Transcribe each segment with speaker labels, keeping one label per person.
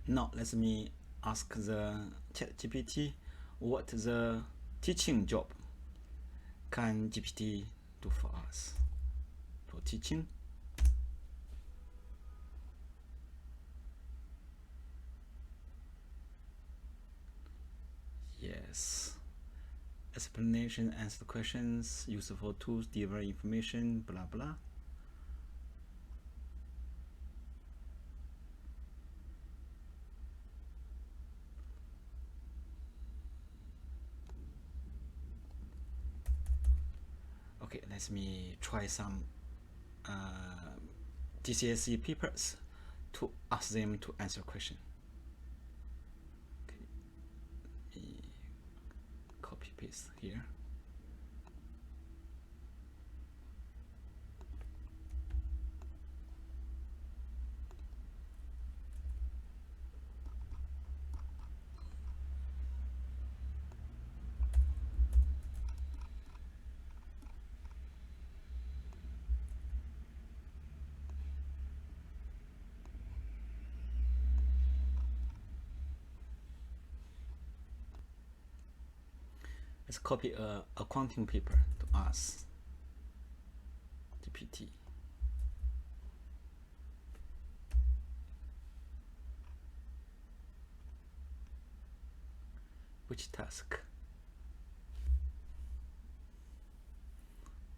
Speaker 1: Now let me ask the ChatGPT what the teaching job can GPT do for us for teaching. Yes. Explanation, answer the questions, useful tools, deliver information, blah blah. Okay, let me try some GCSE papers to ask them to answer question. Okay, let me copy paste here. Let's copy a accounting paper to ask GPT. Which task?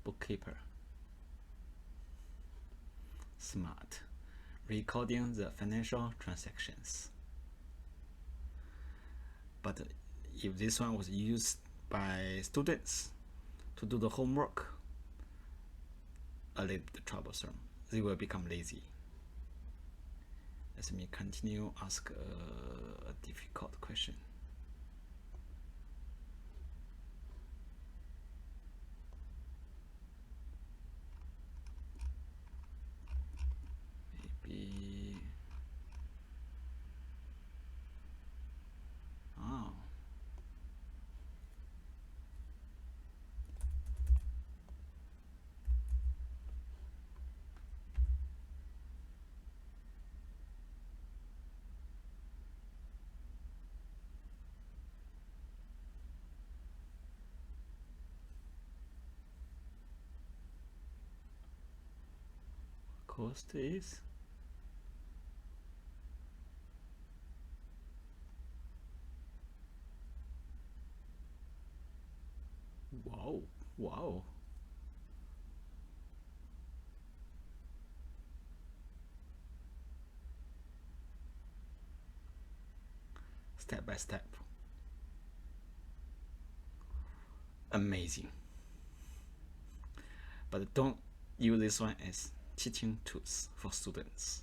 Speaker 1: Bookkeeper. Smart. Recording the financial transactions. But if this one was used by students to do the homework, a little bit troublesome. They will become lazy. Let me continue ask a difficult question. Maybe. Oh. Cost is wow. Step by step. Amazing. But don't use this one as teaching tools for students.